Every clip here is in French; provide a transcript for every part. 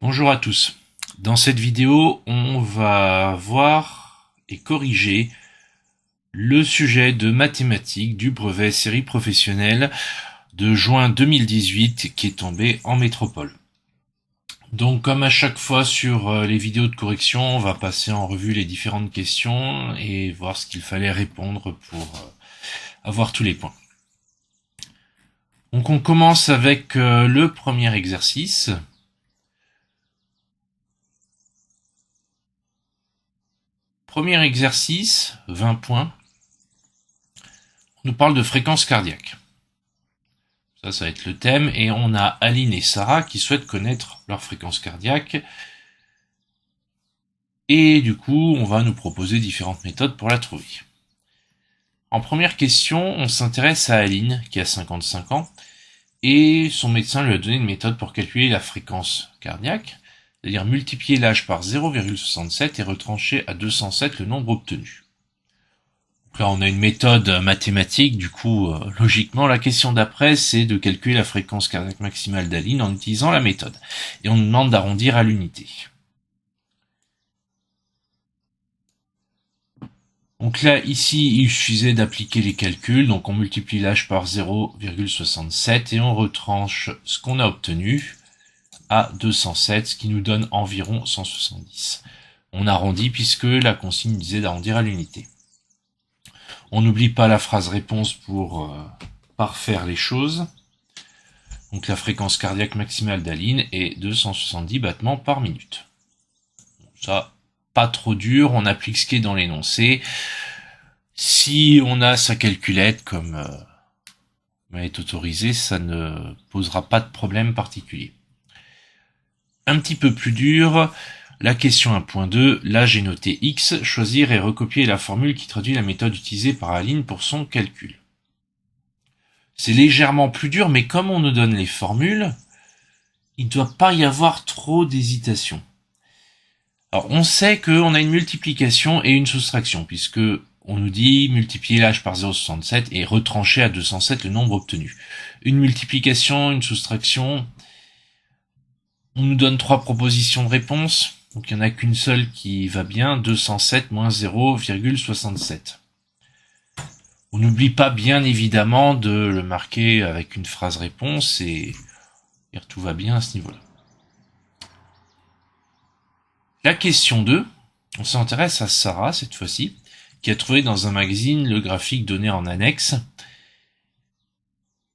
Bonjour à tous. Dans cette vidéo, on va voir et corriger le sujet de mathématiques du brevet série professionnelle de juin 2018 qui est tombé en métropole. Donc comme à chaque fois sur les vidéos de correction, on va passer en revue les différentes questions et voir ce qu'il fallait répondre pour avoir tous les points. Donc on commence avec le premier exercice. Premier exercice, 20 points. On nous parle de fréquence cardiaque. Ça va être le thème. Et on a Aline et Sarah qui souhaitent connaître leur fréquence cardiaque. Et du coup, on va nous proposer différentes méthodes pour la trouver. En première question, on s'intéresse à Aline, qui a 55 ans. Et son médecin lui a donné une méthode pour calculer la fréquence cardiaque. C'est-à-dire multiplier l'âge par 0,67 et retrancher à 207 le nombre obtenu. Là, on a une méthode mathématique, du coup, logiquement, la question d'après, c'est de calculer la fréquence cardiaque maximale d'Aline en utilisant la méthode. Et on nous demande d'arrondir à l'unité. Donc là, ici, il suffisait d'appliquer les calculs. Donc on multiplie l'âge par 0,67 et on retranche ce qu'on a obtenu à 207, ce qui nous donne environ 170. On arrondit puisque la consigne disait d'arrondir à l'unité. On n'oublie pas la phrase réponse pour parfaire les choses. Donc la fréquence cardiaque maximale d'Aline est 270 battements par minute. Ça, pas trop dur, on applique ce qui est dans l'énoncé. Si on a sa calculette comme est autorisé, ça ne posera pas de problème particulier. Un petit peu plus dur, la question 1.2, là j'ai noté X, choisir et recopier la formule qui traduit la méthode utilisée par Aline pour son calcul. C'est légèrement plus dur, mais comme on nous donne les formules, il ne doit pas y avoir trop d'hésitation. Alors on sait qu'on a une multiplication et une soustraction, puisque on nous dit multiplier l'âge par 0,67 et retrancher à 207 le nombre obtenu. Une multiplication, une soustraction, on nous donne 3 propositions de réponse, donc il n'y en a qu'une seule qui va bien, 207 moins 0,67. On n'oublie pas bien évidemment de le marquer avec une phrase réponse et dire tout va bien à ce niveau-là. La question 2, on s'intéresse à Sarah cette fois-ci, qui a trouvé dans un magazine le graphique donné en annexe.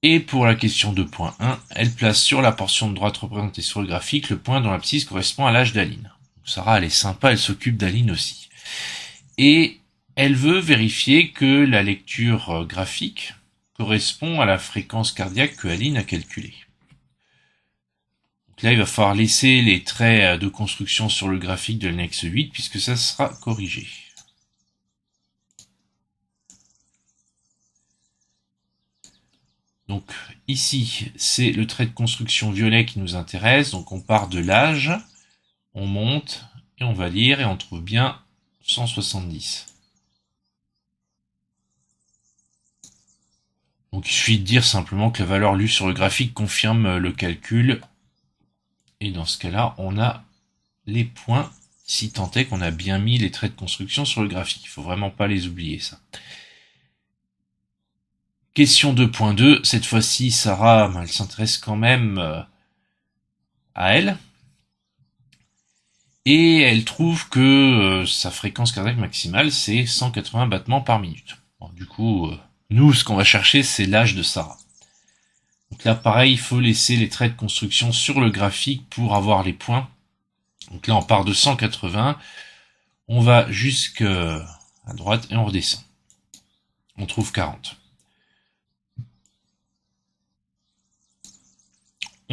Et pour la question 2.1, elle place sur la portion de droite représentée sur le graphique le point dont l'abscisse correspond à l'âge d'Aline. Sarah, elle est sympa, elle s'occupe d'Aline aussi. Et elle veut vérifier que la lecture graphique correspond à la fréquence cardiaque que Aline a calculée. Donc là, il va falloir laisser les traits de construction sur le graphique de l'annexe 8 puisque ça sera corrigé. Donc ici, c'est le trait de construction violet qui nous intéresse. Donc on part de l'âge, on monte et on va lire et on trouve bien 170. Donc il suffit de dire simplement que la valeur lue sur le graphique confirme le calcul. Et dans ce cas-là, on a les points, si tant est qu'on a bien mis les traits de construction sur le graphique. Il ne faut vraiment pas les oublier, ça. Question 2.2, cette fois-ci, Sarah, elle s'intéresse quand même à elle. Et elle trouve que sa fréquence cardiaque maximale, c'est 180 battements par minute. Bon, du coup, nous, ce qu'on va chercher, c'est l'âge de Sarah. Donc là, pareil, il faut laisser les traits de construction sur le graphique pour avoir les points. Donc là, on part de 180, on va jusqu'à droite et on redescend. On trouve 40.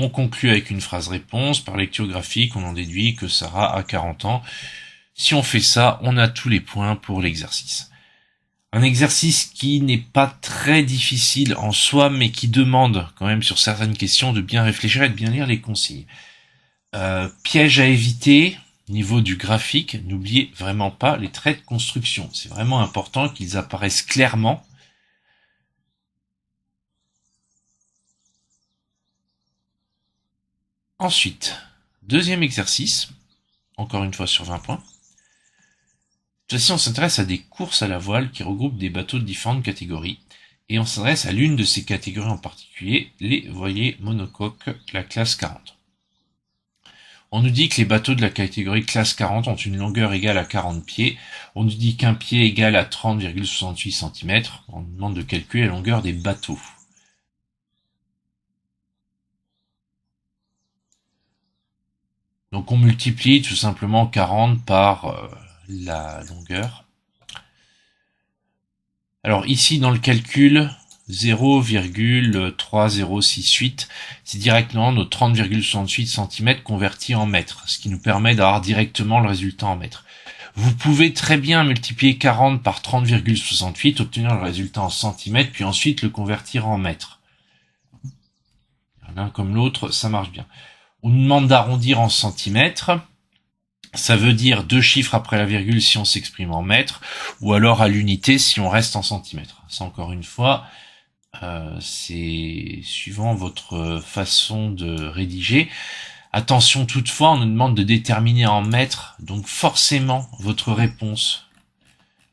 On conclut avec une phrase réponse. Par lecture graphique, on en déduit que Sarah a 40 ans. Si on fait ça, on a tous les points pour l'exercice. Un exercice qui n'est pas très difficile en soi, mais qui demande quand même sur certaines questions de bien réfléchir et de bien lire les consignes. Piège à éviter, niveau du graphique, n'oubliez vraiment pas les traits de construction. C'est vraiment important qu'ils apparaissent clairement. Ensuite, Deuxième exercice, encore une fois sur 20 points. Cette fois-ci, on s'intéresse à des courses à la voile qui regroupent des bateaux de différentes catégories. Et on s'adresse à l'une de ces catégories en particulier, les voiliers monocoques, la classe 40. On nous dit que les bateaux de la catégorie classe 40 ont une longueur égale à 40 pieds. On nous dit qu'un pied égale à 30,68 cm. On nous demande de calculer la longueur des bateaux. Donc on multiplie tout simplement 40 par la longueur. Alors ici dans le calcul, 0,3068, c'est directement nos 30,68 cm convertis en mètres, ce qui nous permet d'avoir directement le résultat en mètres. Vous pouvez très bien multiplier 40 par 30,68, obtenir le résultat en centimètres, puis ensuite le convertir en mètres. L'un comme l'autre, ça marche bien. On nous demande d'arrondir en centimètres. Ça veut dire 2 chiffres après la virgule si on s'exprime en mètres, ou alors à l'unité si on reste en centimètres. Ça, encore une fois, c'est suivant votre façon de rédiger. Attention toutefois, on nous demande de déterminer en mètres, donc forcément votre réponse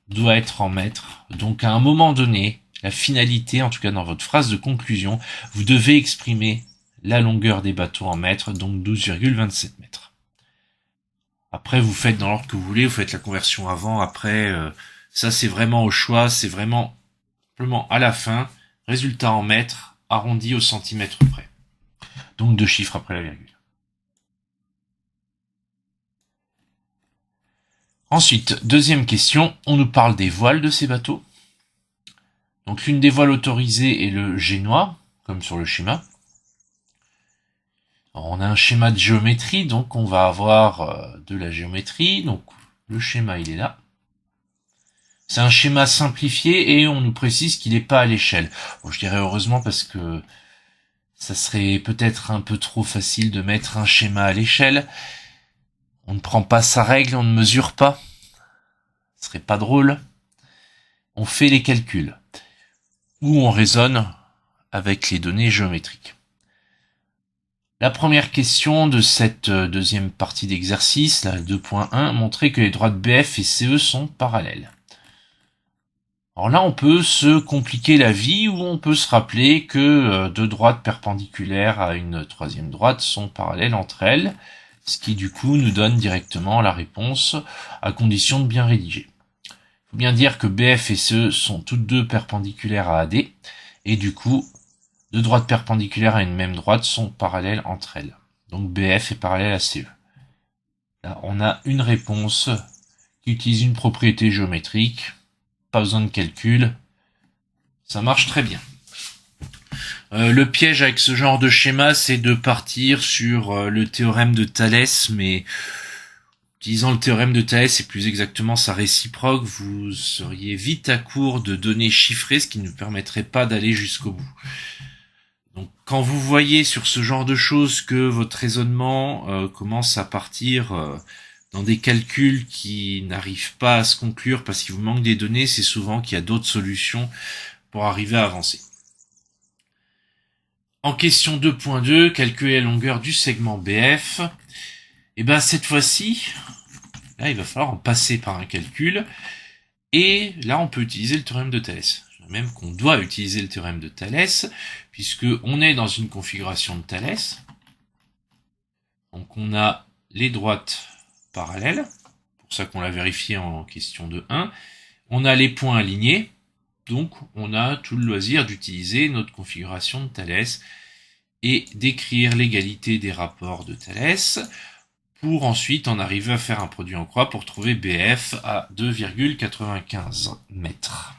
doit être en mètres. Donc à un moment donné, la finalité, en tout cas dans votre phrase de conclusion, vous devez exprimer la longueur des bateaux en mètres, donc 12,27 mètres. Après, vous faites dans l'ordre que vous voulez, vous faites la conversion avant, après, ça c'est vraiment au choix, c'est vraiment simplement à la fin, résultat en mètres, arrondi au centimètre près. Donc 2 chiffres après la virgule. Ensuite, deuxième question, on nous parle des voiles de ces bateaux. Donc l'une des voiles autorisées est le génois, comme sur le schéma. Alors, on a un schéma de géométrie, donc on va avoir de la géométrie. Donc le schéma, il est là. C'est un schéma simplifié et on nous précise qu'il n'est pas à l'échelle. Bon, je dirais heureusement parce que ça serait peut-être un peu trop facile de mettre un schéma à l'échelle. On ne prend pas sa règle, on ne mesure pas. Ce serait pas drôle. On fait les calculs. Ou on raisonne avec les données géométriques. La première question de cette deuxième partie d'exercice, la 2.1, montrait que les droites BF et CE sont parallèles. Alors là, on peut se compliquer la vie ou on peut se rappeler que deux droites perpendiculaires à une troisième droite sont parallèles entre elles, ce qui du coup nous donne directement la réponse à condition de bien rédiger. Il faut bien dire que BF et CE sont toutes deux perpendiculaires à AD, et du coup, deux droites perpendiculaires à une même droite sont parallèles entre elles. Donc BF est parallèle à CE. Là, on a une réponse qui utilise une propriété géométrique. Pas besoin de calcul. Ça marche très bien. Le piège avec ce genre de schéma, c'est de partir sur le théorème de Thalès, mais utilisant le théorème de Thalès et plus exactement sa réciproque, vous seriez vite à court de données chiffrées, ce qui ne permettrait pas d'aller jusqu'au bout. Donc, quand vous voyez sur ce genre de choses que votre raisonnement commence à partir dans des calculs qui n'arrivent pas à se conclure parce qu'il vous manque des données, c'est souvent qu'il y a d'autres solutions pour arriver à avancer. En question 2.2, calculer la longueur du segment BF. Et ben cette fois-ci, là il va falloir en passer par un calcul. Et là on peut utiliser le théorème de Thalès. Même qu'on doit utiliser le théorème de Thalès, puisque on est dans une configuration de Thalès. Donc on a les droites parallèles, pour ça qu'on l'a vérifié en question de 1. On a les points alignés, donc on a tout le loisir d'utiliser notre configuration de Thalès et d'écrire l'égalité des rapports de Thalès pour ensuite en arriver à faire un produit en croix pour trouver BF à 2,95 mètres.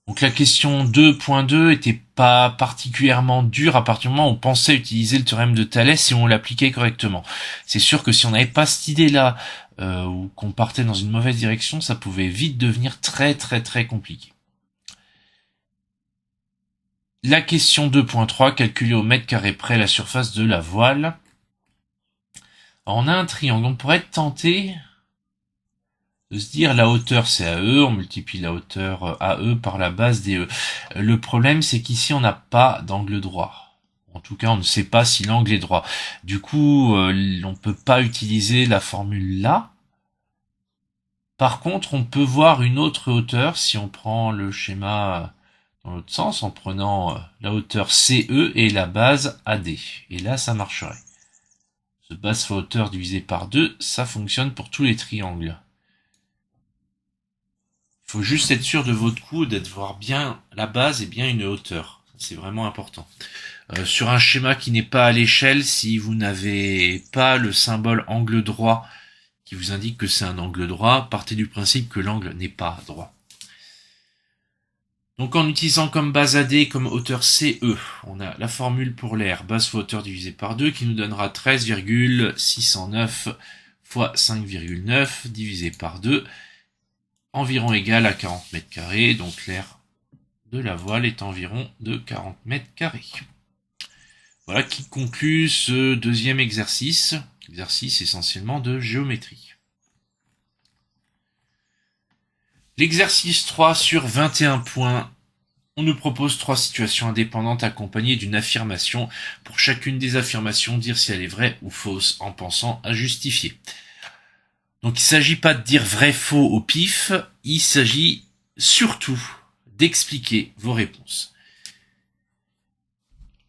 Donc la question 2.2 était pas particulièrement dure à partir du moment où on pensait utiliser le théorème de Thalès et on l'appliquait correctement. C'est sûr que si on n'avait pas cette idée-là ou qu'on partait dans une mauvaise direction, ça pouvait vite devenir très compliqué. La question 2.3, calculer au mètre carré près la surface de la voile. Alors on a un triangle, on pourrait être tenté de se dire la hauteur c'est AE, on multiplie la hauteur AE par la base DE. Le problème c'est qu'ici on n'a pas d'angle droit. En tout cas, on ne sait pas si l'angle est droit. Du coup, on ne peut pas utiliser la formule là. Par contre, on peut voir une autre hauteur si on prend le schéma dans l'autre sens, en prenant la hauteur CE et la base AD. Et là, ça marcherait. Ce base fois hauteur divisé par 2, ça fonctionne pour tous les triangles. Il faut juste être sûr de votre coup, d'être voir bien la base et bien une hauteur. C'est vraiment important. Sur un schéma qui n'est pas à l'échelle, si vous n'avez pas le symbole angle droit qui vous indique que c'est un angle droit, partez du principe que l'angle n'est pas droit. Donc en utilisant comme base AD comme hauteur CE, on a la formule pour l'air, base fois hauteur divisé par 2, qui nous donnera 13,609 fois 5,9 divisé par 2, environ égal à 40 mètres carrés, donc l'air de la voile est environ de 40 mètres carrés. Voilà qui conclut ce deuxième exercice essentiellement de géométrie. L'exercice 3 sur 21 points, on nous propose 3 situations indépendantes accompagnées d'une affirmation. Pour chacune des affirmations, dire si elle est vraie ou fausse en pensant à justifier. Donc il ne s'agit pas de dire vrai-faux au pif, il s'agit surtout d'expliquer vos réponses.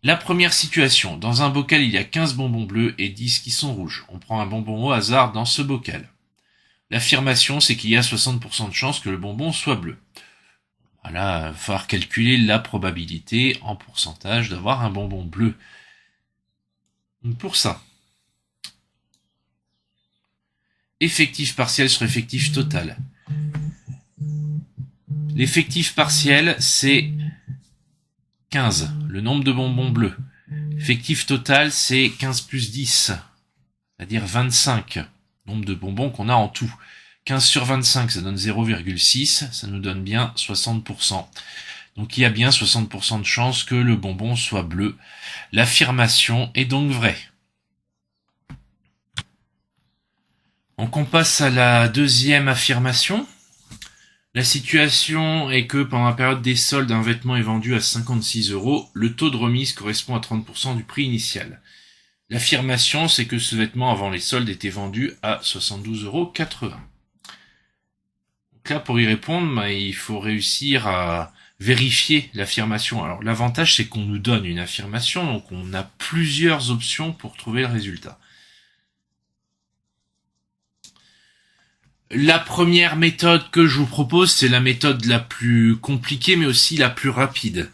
La première situation, dans un bocal il y a 15 bonbons bleus et 10 qui sont rouges. On prend un bonbon au hasard dans ce bocal. L'affirmation, c'est qu'il y a 60% de chances que le bonbon soit bleu. Voilà, il va falloir calculer la probabilité en pourcentage d'avoir un bonbon bleu. Donc pour ça, effectif partiel sur effectif total. L'effectif partiel, c'est 15, le nombre de bonbons bleus. L'effectif total, c'est 15 plus 10, c'est-à-dire 25, nombre de bonbons qu'on a en tout. 15 sur 25, ça donne 0,6, ça nous donne bien 60%. Donc il y a bien 60% de chances que le bonbon soit bleu. L'affirmation est donc vraie. Donc on passe à la deuxième affirmation. La situation est que pendant la période des soldes, un vêtement est vendu à 56 €. Le taux de remise correspond à 30% du prix initial. L'affirmation, c'est que ce vêtement avant les soldes était vendu à 72,80 €. Donc là, pour y répondre, il faut réussir à vérifier l'affirmation. Alors l'avantage, c'est qu'on nous donne une affirmation, donc on a plusieurs options pour trouver le résultat. La première méthode que je vous propose, c'est la méthode la plus compliquée, mais aussi la plus rapide.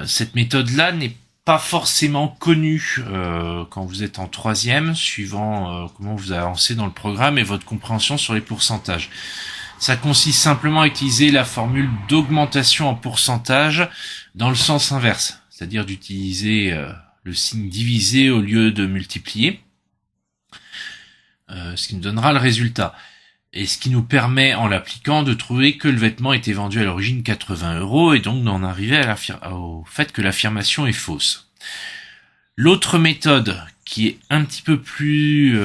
Cette méthode-là n'est pas forcément connue quand vous êtes en troisième, suivant comment vous avancez dans le programme et votre compréhension sur les pourcentages. Ça consiste simplement à utiliser la formule d'augmentation en pourcentage dans le sens inverse, c'est-à-dire d'utiliser le signe divisé au lieu de multiplier. Ce qui nous donnera le résultat. Et ce qui nous permet, en l'appliquant, de trouver que le vêtement était vendu à l'origine 80 € et donc d'en arriver au fait que l'affirmation est fausse. L'autre méthode, qui est un petit peu plus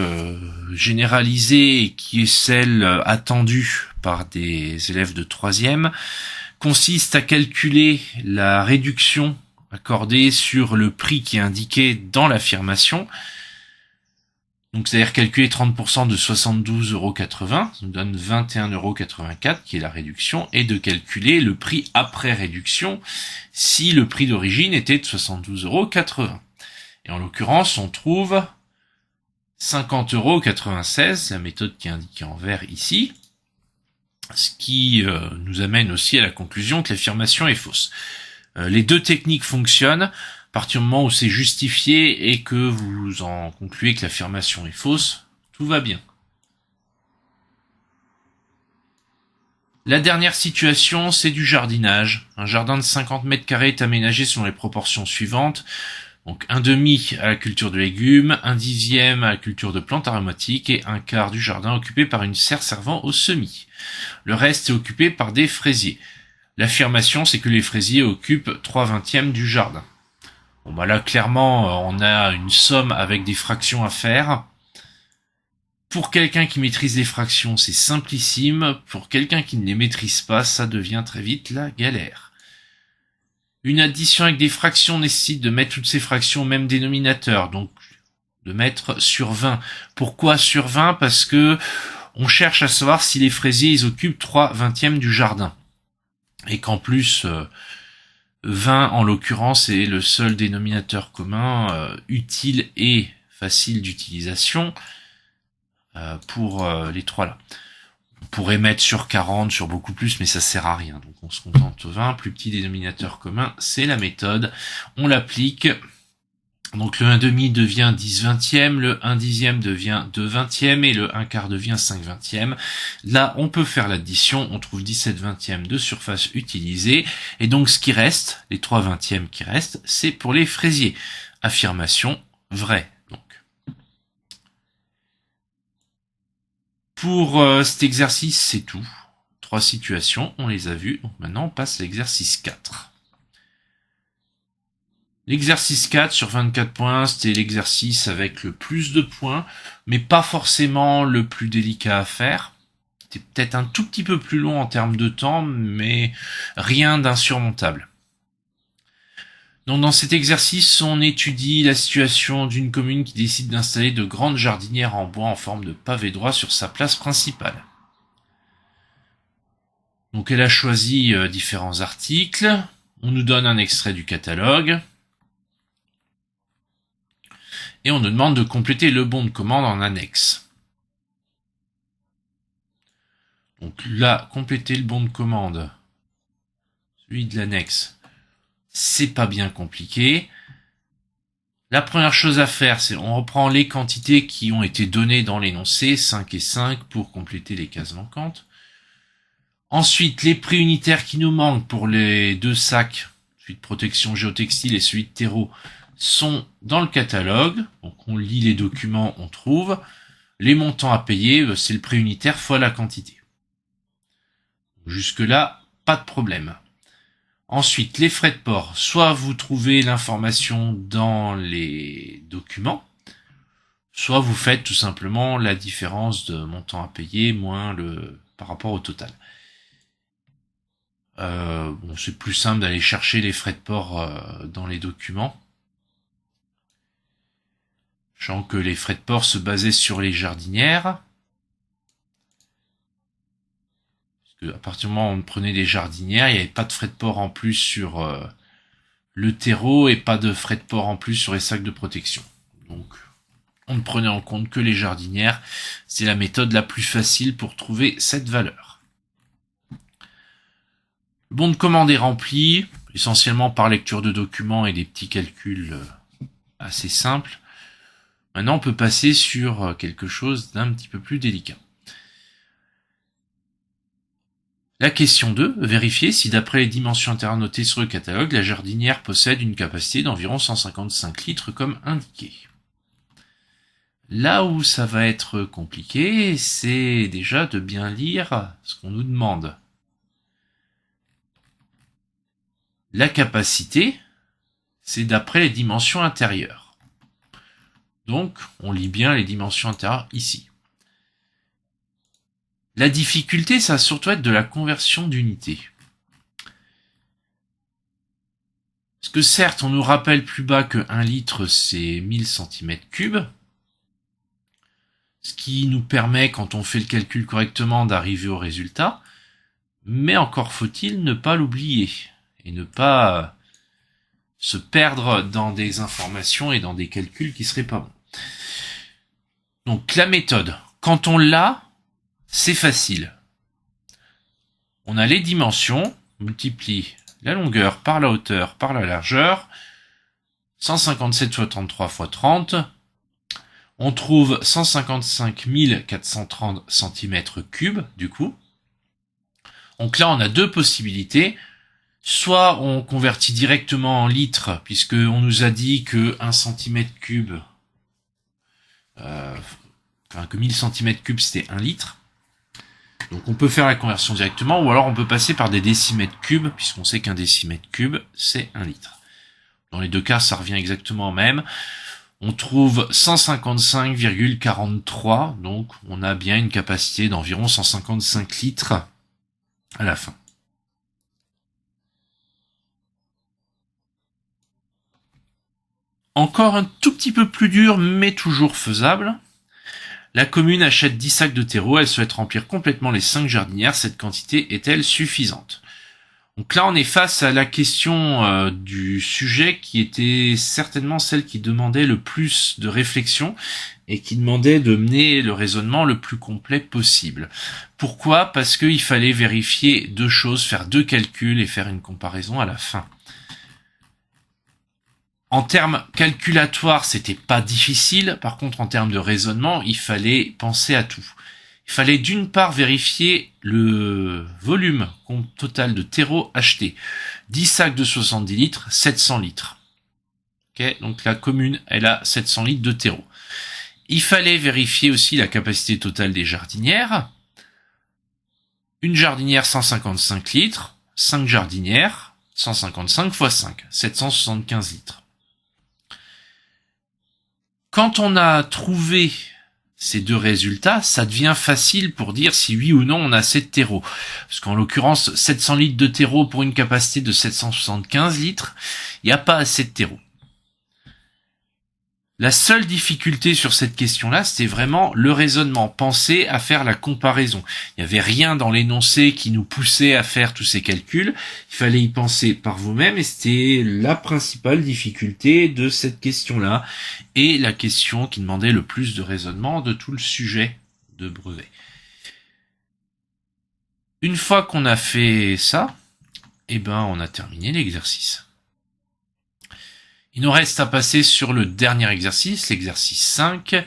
généralisée et qui est celle attendue par des élèves de troisième, consiste à calculer la réduction accordée sur le prix qui est indiqué dans l'affirmation. Donc, c'est-à-dire calculer 30% de 72,80 €, ça nous donne 21,84 € qui est la réduction, et de calculer le prix après réduction si le prix d'origine était de 72,80 €. Et en l'occurrence, on trouve 50,96 €, la méthode qui est indiquée en vert ici, ce qui nous amène aussi à la conclusion que l'affirmation est fausse. Les deux techniques fonctionnent. À partir du moment où c'est justifié et que vous en concluez que l'affirmation est fausse, tout va bien. La dernière situation, c'est du jardinage. Un jardin de 50 mètres carrés est aménagé selon les proportions suivantes. Donc un demi à la culture de légumes, un dixième à la culture de plantes aromatiques et un quart du jardin occupé par une serre servant au semis. Le reste est occupé par des fraisiers. L'affirmation, c'est que les fraisiers occupent 3/20 du jardin. Bon là clairement on a une somme avec des fractions à faire. Pour quelqu'un qui maîtrise les fractions, c'est simplissime. Pour quelqu'un qui ne les maîtrise pas, ça devient très vite la galère. Une addition avec des fractions nécessite de mettre toutes ces fractions au même dénominateur, donc de mettre sur 20. Pourquoi sur 20? Parce que on cherche à savoir si les fraisiers ils occupent 3/20 du jardin. Et qu'en plus, 20 en l'occurrence est le seul dénominateur commun utile et facile d'utilisation pour les trois là. On pourrait mettre sur 40, sur beaucoup plus, mais ça sert à rien. Donc on se contente 20, plus petit dénominateur commun, c'est la méthode. On l'applique. Donc le 1/2 devient 10/20, le 1/10 devient 2/20 et le 1/4 devient 5/20. Là, on peut faire l'addition, on trouve 17/20 de surface utilisée. Et donc ce qui reste, les 3/20 qui restent, c'est pour les fraisiers. Affirmation vraie. Pour cet exercice, c'est tout. 3 situations, on les a vues. Donc maintenant, on passe à l'exercice 4. L'exercice 4 sur 24 points, c'était l'exercice avec le plus de points, mais pas forcément le plus délicat à faire. C'était peut-être un tout petit peu plus long en termes de temps, mais rien d'insurmontable. Donc dans cet exercice, on étudie la situation d'une commune qui décide d'installer de grandes jardinières en bois en forme de pavé droit sur sa place principale. Donc elle a choisi différents articles. On nous donne un extrait du catalogue. Et on nous demande de compléter le bon de commande en annexe. Donc là, compléter le bon de commande, celui de l'annexe, c'est pas bien compliqué. La première chose à faire, c'est on reprend les quantités qui ont été données dans l'énoncé, 5 et 5, pour compléter les cases manquantes. Ensuite, les prix unitaires qui nous manquent pour les 2 sacs, celui de protection géotextile et celui de terreau, sont dans le catalogue. Donc on lit les documents, on trouve. Les montants à payer, c'est le prix unitaire fois la quantité. Jusque-là, pas de problème. Ensuite, les frais de port. Soit vous trouvez l'information dans les documents, soit vous faites tout simplement la différence de montant à payer moins le par rapport au total. C'est plus simple d'aller chercher les frais de port dans les documents. Sachant que les frais de port se basaient sur les jardinières. À partir du moment où on prenait des jardinières, il n'y avait pas de frais de port en plus sur le terreau et pas de frais de port en plus sur les sacs de protection. Donc, on ne prenait en compte que les jardinières. C'est la méthode la plus facile pour trouver cette valeur. Le bon de commande est rempli, essentiellement par lecture de documents et des petits calculs assez simples. Maintenant, on peut passer sur quelque chose d'un petit peu plus délicat. La question 2, vérifier si d'après les dimensions intérieures notées sur le catalogue, la jardinière possède une capacité d'environ 155 litres comme indiqué. Là où ça va être compliqué, c'est déjà de bien lire ce qu'on nous demande. La capacité, c'est d'après les dimensions intérieures. Donc, on lit bien les dimensions intérieures ici. La difficulté, ça va surtout être de la conversion d'unités. Parce que certes, on nous rappelle plus bas que 1 litre, c'est 1000 cm3. Ce qui nous permet, quand on fait le calcul correctement, d'arriver au résultat. Mais encore faut-il ne pas l'oublier. Et ne pas se perdre dans des informations et dans des calculs qui seraient pas bons. Donc la méthode, quand on l'a, c'est facile. On a les dimensions, on multiplie la longueur par la hauteur par la largeur, 157 x 33 x 30, on trouve 155 430 cm3 du coup. Donc là on a deux possibilités, soit on convertit directement en litres, puisque on nous a dit que 1 cm3, que 1000 cm3 c'était 1 litre. Donc on peut faire la conversion directement, ou alors on peut passer par des décimètres cubes, puisqu'on sait qu'un décimètre cube, c'est 1 litre. Dans les deux cas, ça revient exactement au même. On trouve 155,43, donc on a bien une capacité d'environ 155 litres à la fin. Encore un tout petit peu plus dur, mais toujours faisable. La commune achète 10 sacs de terreau, elle souhaite remplir complètement les 5 jardinières, cette quantité est-elle suffisante? Donc là, on est face à la question du sujet qui était certainement celle qui demandait le plus de réflexion et qui demandait de mener le raisonnement le plus complet possible. Pourquoi? Parce qu'il fallait vérifier deux choses, faire deux calculs et faire une comparaison à la fin. En termes calculatoires, c'était pas difficile. Par contre, en termes de raisonnement, il fallait penser à tout. Il fallait d'une part vérifier le volume total de terreau acheté. 10 sacs de 70 litres, 700 litres. Okay, donc la commune, elle a 700 litres de terreau. Il fallait vérifier aussi la capacité totale des jardinières. Une jardinière, 155 litres. 5 jardinières, 155 x 5, 775 litres. Quand on a trouvé ces deux résultats, ça devient facile pour dire si oui ou non on a assez de terreau. Parce qu'en l'occurrence, 700 litres de terreau pour une capacité de 775 litres, il n'y a pas assez de terreau. La seule difficulté sur cette question-là, c'était vraiment le raisonnement, penser à faire la comparaison. Il n'y avait rien dans l'énoncé qui nous poussait à faire tous ces calculs. Il fallait y penser par vous-même et c'était la principale difficulté de cette question-là et la question qui demandait le plus de raisonnement de tout le sujet de brevet. Une fois qu'on a fait ça, on a terminé l'exercice. Il nous reste à passer sur le dernier exercice, l'exercice 5,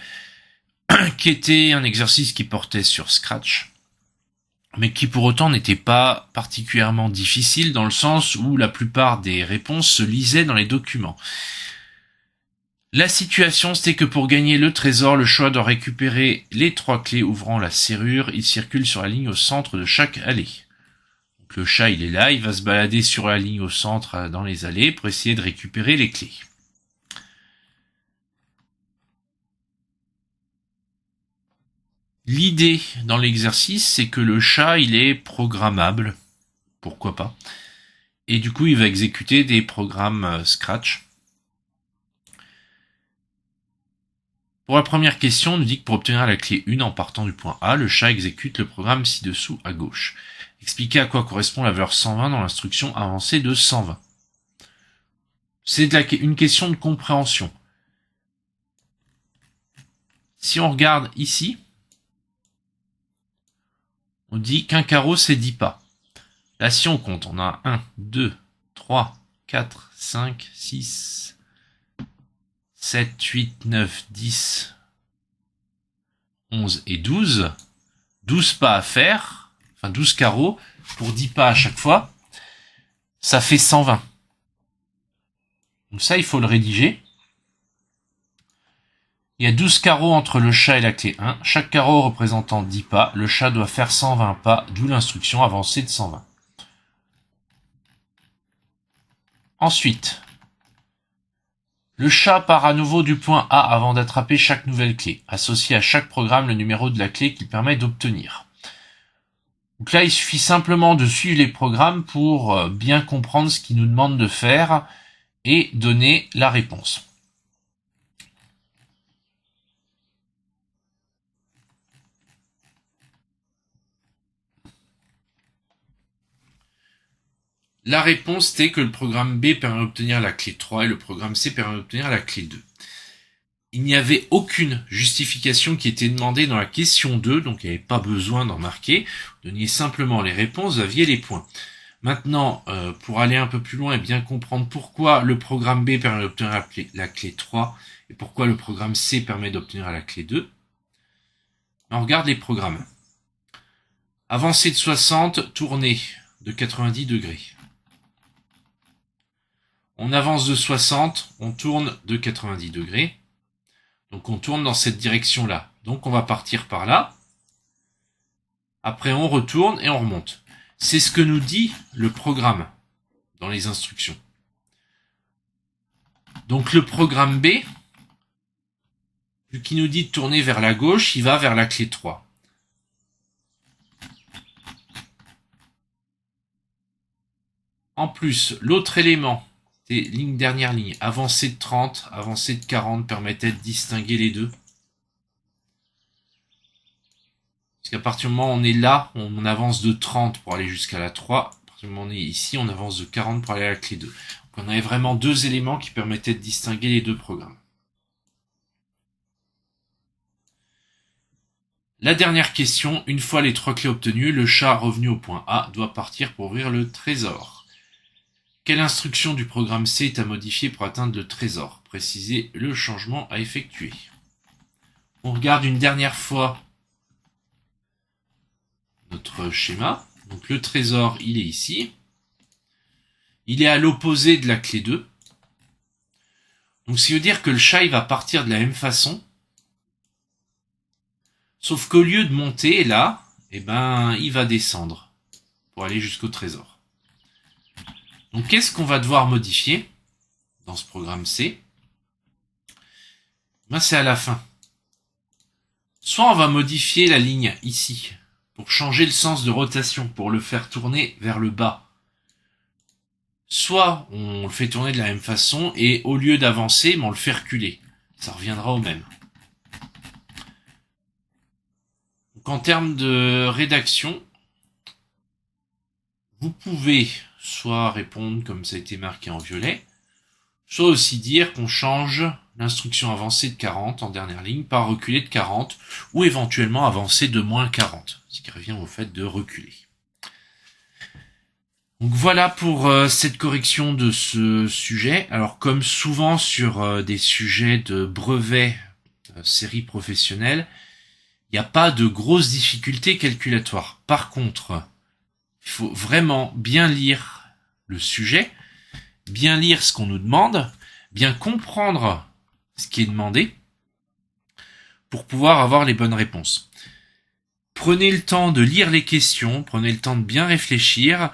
qui était un exercice qui portait sur Scratch, mais qui pour autant n'était pas particulièrement difficile dans le sens où la plupart des réponses se lisaient dans les documents. La situation, c'était que pour gagner le trésor, le choix doit récupérer les 3 clés ouvrant la serrure. Il circule sur la ligne au centre de chaque allée. Le chat, il est là, il va se balader sur la ligne au centre dans les allées pour essayer de récupérer les clés. L'idée dans l'exercice, c'est que le chat, il est programmable. Pourquoi pas? Et du coup, il va exécuter des programmes Scratch. Pour la première question, on nous dit que pour obtenir la clé 1 en partant du point A, le chat exécute le programme ci-dessous à gauche. Expliquez à quoi correspond la valeur 120 dans l'instruction avancée de 120. C'est une question de compréhension. Si on regarde ici, on dit qu'un carreau c'est 10 pas. Là, si on compte, on a 1, 2, 3, 4, 5, 6, 7, 8, 9, 10, 11 et 12. 12 pas à faire. 12 carreaux pour 10 pas à chaque fois, ça fait 120. Donc ça, il faut le rédiger. Il y a 12 carreaux entre le chat et la clé 1. Chaque carreau représentant 10 pas. Le chat doit faire 120 pas, d'où l'instruction avancée de 120. Ensuite, le chat part à nouveau du point A avant d'attraper chaque nouvelle clé. Associé à chaque programme le numéro de la clé qu'il permet d'obtenir. Donc là, il suffit simplement de suivre les programmes pour bien comprendre ce qu'il nous demande de faire et donner la réponse. La réponse était que le programme B permet d'obtenir la clé 3 et le programme C permet d'obtenir la clé 2. Il n'y avait aucune justification qui était demandée dans la question 2, donc il n'y avait pas besoin d'en marquer. Vous donniez simplement les réponses, vous aviez les points. Maintenant, pour aller un peu plus loin et bien comprendre pourquoi le programme B permet d'obtenir la clé 3 et pourquoi le programme C permet d'obtenir la clé 2, on regarde les programmes. Avancée de 60, tournée de 90 degrés. On avance de 60, on tourne de 90 degrés. Donc on tourne dans cette direction-là. Donc on va partir par là. Après on retourne et on remonte. C'est ce que nous dit le programme dans les instructions. Donc le programme B, vu qu'il nous dit de tourner vers la gauche, il va vers la clé 3. En plus, l'autre élément C'était dernière ligne. Avancée de 30, avancée de 40 permettait de distinguer les deux. Parce qu'à partir du moment où on est là, on avance de 30 pour aller jusqu'à la 3. À partir du moment où on est ici, on avance de 40 pour aller à la clé 2. Donc on avait vraiment deux éléments qui permettaient de distinguer les deux programmes. La dernière question, une fois les 3 clés obtenues, le chat revenu au point A doit partir pour ouvrir le trésor. Quelle instruction du programme C est à modifier pour atteindre le trésor? Précisez le changement à effectuer. On regarde une dernière fois notre schéma. Donc le trésor, il est ici. Il est à l'opposé de la clé 2. Donc ce qui veut dire que le chat, il va partir de la même façon. Sauf qu'au lieu de monter là, il va descendre pour aller jusqu'au trésor. Donc qu'est-ce qu'on va devoir modifier dans ce programme C? C'est à la fin. Soit on va modifier la ligne ici, pour changer le sens de rotation, pour le faire tourner vers le bas. Soit on le fait tourner de la même façon, et au lieu d'avancer, on le fait reculer. Ça reviendra au même. Donc en termes de rédaction, vous pouvez soit répondre comme ça a été marqué en violet, soit aussi dire qu'on change l'instruction avancée de 40 en dernière ligne par reculer de 40, ou éventuellement avancer de moins 40, ce qui revient au fait de reculer. Donc voilà pour cette correction de ce sujet. Alors comme souvent sur des sujets de brevet série professionnelle, il n'y a pas de grosses difficultés calculatoires. Par contre, il faut vraiment bien lire le sujet, bien lire ce qu'on nous demande, bien comprendre ce qui est demandé pour pouvoir avoir les bonnes réponses. Prenez le temps de lire les questions, prenez le temps de bien réfléchir.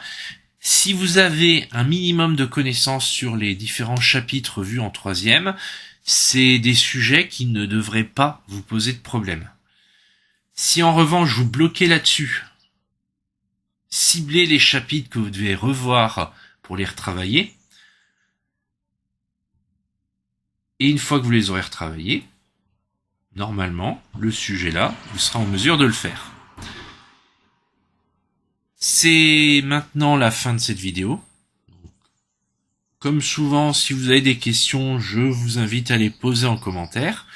Si vous avez un minimum de connaissances sur les différents chapitres vus en troisième, c'est des sujets qui ne devraient pas vous poser de problème. Si en revanche vous bloquez là-dessus, ciblez les chapitres que vous devez revoir pour les retravailler, et une fois que vous les aurez retravaillés, normalement, le sujet là, vous serez en mesure de le faire. C'est maintenant la fin de cette vidéo. Comme souvent, si vous avez des questions, je vous invite à les poser en commentaire.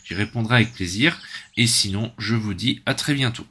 J'y répondrai avec plaisir. Et sinon, je vous dis à très bientôt.